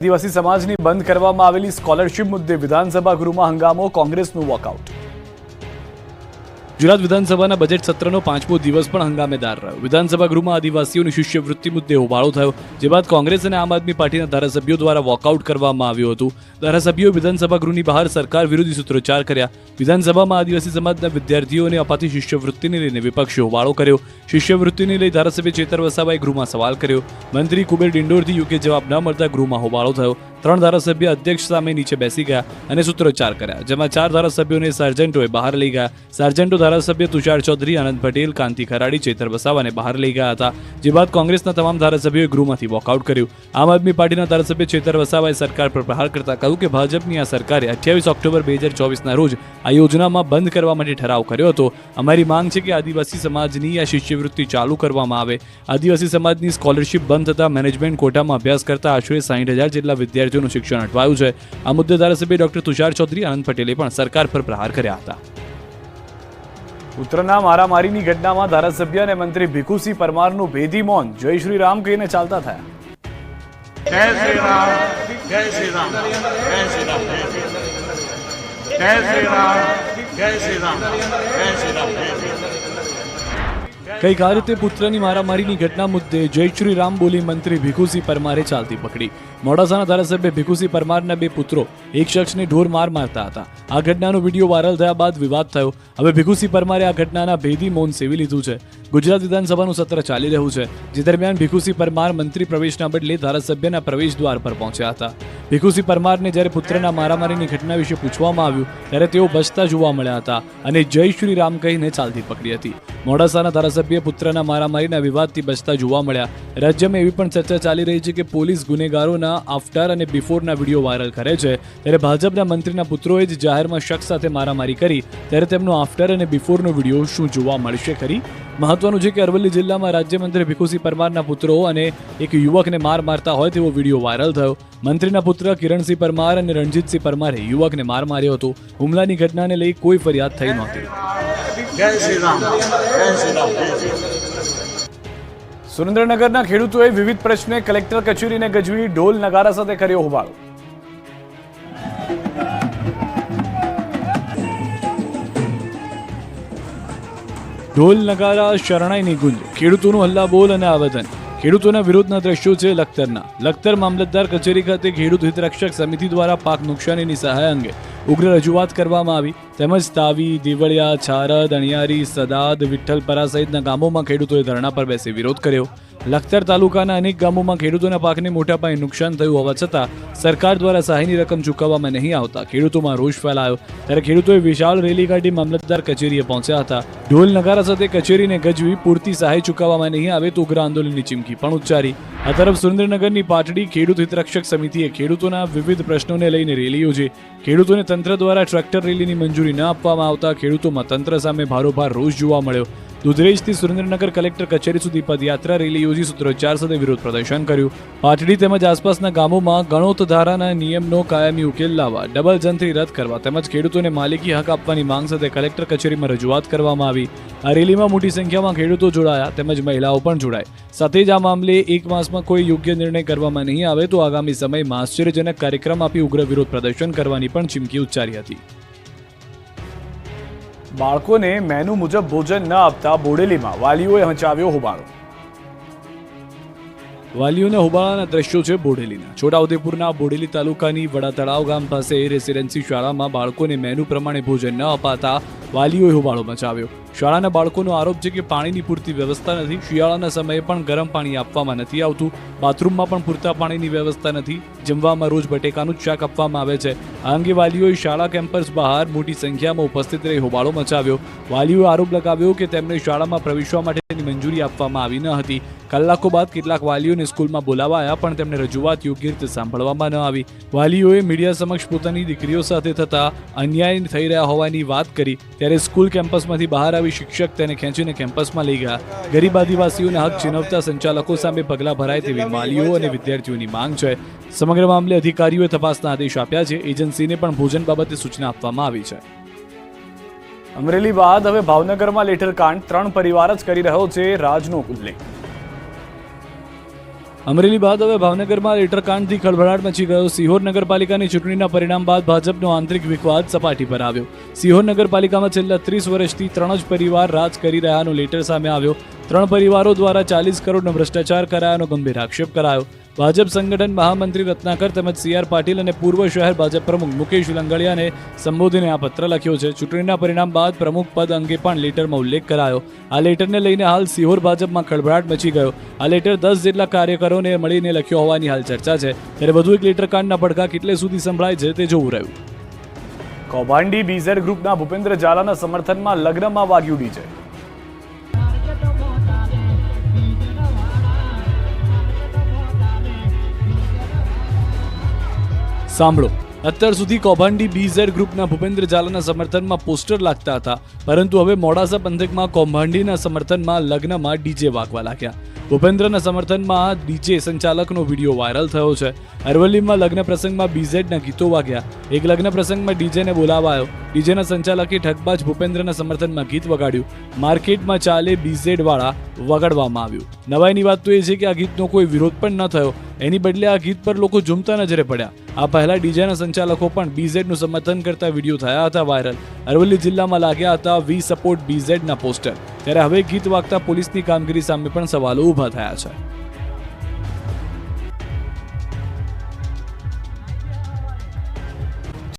આદિવાસી સમાજની બંધ કરવામાં આવેલી સ્કોલરશિપ મુદ્દે વિધાનસભા ગૃહમાં હંગામો, કોંગ્રેસનું વોકઆઉટ। ગુજરાત વિધાનસભાના બજેટ સત્રનો 5મો દિવસ પણ હંગામેદાર રહ્યો। વિધાનસભા ગૃહમાં આદિવાસીઓની શિષ્યવૃત્તિ મુદ્દે હોબાળો થયો, જે બાદ કોંગ્રેસ અને આમ આદમી પાર્ટીના ધારાસભ્યો દ્વારા વોકઆઉટ કરવામાં આવ્યું હતું। ધારાસભ્યોએ વિધાનસભા ગૃહની બહાર સરકાર વિરોધી સૂત્રોચ્ચાર કર્યા। વિધાનસભામાં આદિવાસી સમાજના વિદ્યાર્થીઓને અપાતી શિષ્યવૃત્તિને લઈને વિપક્ષે હોબાળો કર્યો। શિષ્યવૃત્તિને લઈ ધારાસભ્ય ચેતર વસાવાએ ગૃહમાં સવાલ કર્યો। મંત્રી કુબેર ડિંડોરથી યોગ્ય જવાબ ન મળતા ગૃહમાં હોબાળો થયો। 3 ધારાસભ્ય અધ્યક્ષ સામે નીચે બેસી ગયા અને સૂત્રોચ્ચાર કર્યા, જેમાં 4 ધારાસભ્યોને સાર્જન્ટોએ બહાર લઈ ગયા। સાર્જન્ટો ધારાસભ્ય તુષાર ચૌધરી, આનંદ પટેલ, કાંતિ ખરાડી, ચેતર વસાવાને બહાર લઈ ગયા હતા, જે બાદ કોંગ્રેસના તમામ ધારાસભ્યોએ ગૃહમાંથી વોકઆઉટ કર્યું। આમ આદમી પાર્ટીના ધારાસભ્ય ચેતર વસાવાએ સરકાર પર પ્રહાર કરતા કહ્યું કે ભાજપની આ સરકારે 28 ઓક્ટોબર 2024ના રોજ આ યોજનામાં બંધ કરવા માટે ઠરાવ કર્યો હતો। અમારી માંગ છે કે આદિવાસી સમાજની આ શિષ્યવૃત્તિ ચાલુ કરવામાં આવે। આદિવાસી સમાજની સ્કોલરશિપ બંધ થતાં મેનેજમેન્ટ કોટામાં અભ્યાસ કરતા આશરે 60,000 જેટલા વિદ્યાર્થીઓનું શિક્ષણ અટવાયું છે। આ મુદ્દે ધારાસભ્ય ડોક્ટર તુષાર ચૌધરી, આનંદ પટેલે પણ સરકાર પર પ્રહાર કર્યા હતા। પુત્રના મારામારીની ઘટનામાં ધારાસભ્ય અને મંત્રી ભીખુસિંહ પરમારનું ભેદી મૌન જય શ્રી રામ કહીને ચાલતા થયા। જય શ્રી રામ, જય શ્રી રામ, જય શ્રી રામ, જય શ્રી રામ, જય શ્રી રામ, જય શ્રી રામ। કઈક આ રીતે પુત્રની મારામારીની ઘટના મુદ્દે જય શ્રી રામ બોલી મંત્રી ભીખુસિંહ પરમારે ચાલતી પકડી। મોડાસાના ધારાસભ્ય ભીખુસિંહ પરમારના 2 પુત્રો એક શખ્સને ઢોર માર મારતા હતા। આ ઘટનાનો વિડીયો વાયરલ થયા બાદ વિવાદ થયો। હવે ભીખુસિંહ પરમારે આ ઘટનાના ભેદી મૌન સેવી લીધું છે। ગુજરાત વિધાનસભાનું સત્ર ચાલી રહ્યું છે, જે દરમિયાન ભીખુસિંહ પરમાર મંત્રી પ્રવેશના બદલે ધારાસભ્યના પ્રવેશ દ્વાર પર પહોંચ્યા હતા। ભીખુસિંહ પરમારને જ્યારે પુત્રના મારામારીની ઘટના વિશે પૂછવામાં આવ્યું, ત્યારે તેઓ બચતા જોવા મળ્યા હતા અને જય શ્રી રામ કહીને ચાલતી પકડી હતી। મોડાસાના ધારાસભ્ય પુત્રના મારામારીના વિવાદથી બચતા જોવા મળ્યા। રાજ્યમાં એવી પણ ચર્ચા ચાલી રહી છે કે પોલીસ ગુનેગારોના આફ્ટર અને બિફોરના વિડીયો વાયરલ કરે છે, ત્યારે ભાજપના મંત્રીના પુત્રોએ જ જાહેરમાં શખ્સ સાથે મારામારી કરી, ત્યારે તેમનો આફ્ટર અને બિફોરનો વિડીયો શું જોવા મળશે ખરી? મહત્વનું છે કે અરવલ્લી જિલ્લામાં રાજ્યમંત્રી ભીખુસિંહ પરમારના પુત્રો અને એક યુવકને માર મારતા હોય તેવો વિડીયો વાયરલ થયો। મંત્રીના પુત્ર કિરણસિંહ પરમાર અને રણજીતસિંહ પરમારે યુવકને માર માર્યો હતો। હુમલાની ઘટનાને લઈ કોઈ ફરિયાદ થઈ નહોતી। જય શ્રી રામ, જય શ્રી રામ। સુરેન્દ્રનગરના ખેડૂતોએ વિવિધ પ્રશ્ને કલેક્ટર કચેરીને ગજવી ઢોલ નગારા સાથે કર્યો હોબાળો। ઢોલ નગારા, શરણાઈની ગુંજ, ખેડૂતોનું હલ્લાબોલ અને આવેદન। ખેડૂતોના વિરોધના દ્રશ્યો છે લખતરના। લખતર મામલતદાર કચેરી ખાતે ખેડૂત હિતરક્ષક સમિતિ દ્વારા પાક નુકસાનીની સહાય અંગે ઉગ્ર રજૂઆત કરવામાં આવી, તેમજ તાવી, દેવળિયા, છારદ, અણિયારી, સદાદ, વિઠ્ઠલપરા સહિતના ગામોમાં ખેડૂતોએ ધરણા પર બેસી વિરોધ કર્યો। લખતર તાલુકાના અનેક ગામોમાં ખેડૂતોના પાકને મોટા પાયે નુકસાન થયું હોવા છતાં સરકાર દ્વારા સહાયની રકમ ચૂકવવામાં નહીં આવતા ખેડૂતોમાં રોષ ફેલાયો, ત્યારે ખેડૂતોએ વિશાળ રેલી કાઢી મામલતદાર કચેરીએ પહોંચ્યા હતા। ઢોલ નગારા સાથે કચેરીને ગજવી પૂરતી સહાય ચૂકવવામાં નહીં આવે તો ઉગ્ર આંદોલનની ચીમકી પણ ઉચ્ચારી। આ તરફ સુરેન્દ્રનગરની પાટડી ખેડૂત હિતરક્ષક સમિતિએ ખેડૂતોના વિવિધ પ્રશ્નોને લઈને રેલી યોજી। ખેડૂતોને તંત્ર દ્વારા ટ્રેક્ટર રેલીની મંજૂરી ન આપવામાં આવતા ખેડૂતોમાં તંત્ર સામે ભારોભાર રોષ જોવા મળ્યો। દુધરેજથી સુરેન્દ્રનગર કલેક્ટર કચેરી સુધી પદયાત્રા રેલી યોજી સૂત્રોચ્ચાર સાથે વિરોધ પ્રદર્શન કર્યું। પાટડી તેમજ આસપાસના ગામોમાં ગણોત ધારાના નિયમનો કાયમી ઉકેલ લાવવા, ડબલ જંત્રી રદ કરવા તેમજ ખેડૂતોને માલિકી હક આપવાની માંગ સાથે કલેક્ટર કચેરીમાં રજૂઆત કરવામાં આવી। આ રેલીમાં મોટી સંખ્યામાં ખેડૂતો જોડાયા તેમજ મહિલાઓ પણ જોડાઈ। સાથે જ આ મામલે 1 માસમાં કોઈ યોગ્ય નિર્ણય કરવામાં નહીં આવે તો આગામી સમયમાં આશ્ચર્યજનક કાર્યક્રમ આપી ઉગ્ર વિરોધ પ્રદર્શન કરવાની પણ ચીમકી ઉચ્ચારી હતી। બાળકોને મેનુ મુજબ ભોજન ન આપતા બોડેલીમાં વાલીઓએ મચાવ્યો હોબાળો। વાલીઓને હોબાળાના દ્રશ્યો છે બોડેલીના। છોટાઉદેપુરના બોડેલી તાલુકાની વડા તળાવ ગામ પાસે રેસિડેન્સી શાળામાં બાળકોને મેનુ પ્રમાણે ભોજન ન અપાતા વાલીઓએ હોબાળો મચાવ્યો। શાળાના બાળકોનો આરોપ છે કે પાણીની પૂરતી વ્યવસ્થા નથી, શિયાળાના સમયે પણ ગરમ પાણી આપવામાં નથી આવતું, બાથરૂમમાં પણ પૂરતા પાણીની વ્યવસ્થા નથી, જમવામાં રોજ બટેકાનું જ શાક આપવામાં આવે છે। આ અંગે વાલીઓએ શાળા કેમ્પસ બહાર મોટી સંખ્યામાં ઉપસ્થિત રહી હોબાળો મચાવ્યો। વાલીઓએ આરોપ લગાવ્યો કે તેમને શાળામાં પ્રવેશવા માટેની મંજૂરી આપવામાં આવી ન હતી। કલાકો બાદ કેટલાક વાલીઓને સ્કૂલમાં બોલાવાયા પણ તેમને રજૂઆત યોગ્ય રીતે સાંભળવામાં ન આવી। વાલીઓએ મીડિયા સમક્ષ પોતાની દીકરીઓ સાથે થતા અન્યાય થઈ રહ્યા હોવાની વાત કરી, ત્યારે સ્કૂલ કેમ્પસમાંથી બહાર આવી શિક્ષક તેને ખેંચીને કેમ્પસમાં લઈ ગયા। ગરીબ આદિવાસીઓના હક છીનવતા સંચાલકો સામે પગલાં ભરાય તેવી વાલીઓ અને વિદ્યાર્થીઓની માંગ છે। સમગ્ર મામલે અધિકારીઓએ તપાસના આદેશ આપ્યા છે। એજન્સીને પણ ભોજન બાબતે સૂચના આપવામાં આવી છે। અમરેલી બાદ હવે ભાવનગરમાં લેટરકાંડ, 3 પરિવાર જ કરી રહ્યો છે રાજનો ઉલ્લેખ। અમરેલી બાદ હવે ભાવનગરમાં લેટરકાંડથી ખળભળાટ મચી ગયો. સિહોર નગરપાલિકાની ચૂંટણીના પરિણામ બાદ ભાજપનો આંતરિક વિવાદ સપાટી પર આવ્યો. સિહોર નગરપાલિકામાં છેલ્લા 30 વર્ષથી 3 જ પરિવાર રાજ કરી રહ્યાનો લેટર સામે આવ્યો. 3 પરિવારો દ્વારા 40 કરોડનો ભ્રષ્ટાચાર કરાયાનો ગંભીર આક્ષેપ કરાયો. ભાજપ સંગઠન મહામંત્રી રત્નાકર તેમજ CR પાટીલ અને પૂર્વ શહેર ભાજપ પ્રમુખ મુકેશ લંગડિયાને સંબોધીને આ પત્ર લખ્યો છે. ચૂંટણીના પરિણામ બાદ પ્રમુખ પદ અંગે પણ લેટરમાં ઉલ્લેખ કરાયો. આ લેટરને લઈને હાલ સિહોર ભાજપમાં ખળભળાટ મચી ગયો. આ લેટર 10 જેટલા કાર્યકરોને મળીને લખ્યો હોવાની હાલ ચર્ચા છે. ત્યારે વધુ એક લેટરકાંડના પડઘા કેટલે સુધી સંભળાય છે તે જોવું રહ્યું. કૌભાંડી BZ ગ્રુપના ભૂપેન્દ્ર ઝાલાના સમર્થનમાં લગ્નમાં વાગ્યું ડીજે. સાંભળો, અત્યાર સુધી કૌભાંડી BZ ગ્રુપના ભૂપેન્દ્ર ઝાલાના સમર્થનમાં પોસ્ટર લાગતા હતા, પરંતુ હવે મોડાસા પંથકમાં કૌભાંડીના સમર્થનમાં લગ્નમાં ડીજે વાગવા લાગ્યા. ભૂપેન્દ્રના સમર્થનમાં ડીજે સંચાલકનો વિડીયો વાયરલ થયો છે. અરવલ્લીમાં લગ્ન પ્રસંગમાં BZના ગીતો વાગ્યા. એક લગ્ન પ્રસંગમાં ડીજેને બોલાવાયો. ડીજેના સંચાલકે ઠગબાજ ભૂપેન્દ્રના સમર્થનમાં ગીત વગાડ્યું. માર્કેટમાં ચાલે BZ વાળા વગાડવામાં આવ્યું. નવાઈની વાત તો એ છે કે આ ગીતનો કોઈ વિરોધ પણ ન થયો. એની બદલે આ ગીત પર લોકો ઝૂમતા નજરે પડ્યા. આ પહેલા ડીજેના સંચાલકો પણ BZનું સમર્થન કરતા વિડીયો થયા હતા વાયરલ. અરવલ્લી જિલ્લામાં લાગ્યા હતા વી સપોર્ટ BZના પોસ્ટર. ત્યારે હવે ગીત વાગતા પોલીસની કામગીરી સામે પણ સવાલો ઊભા થયા છે.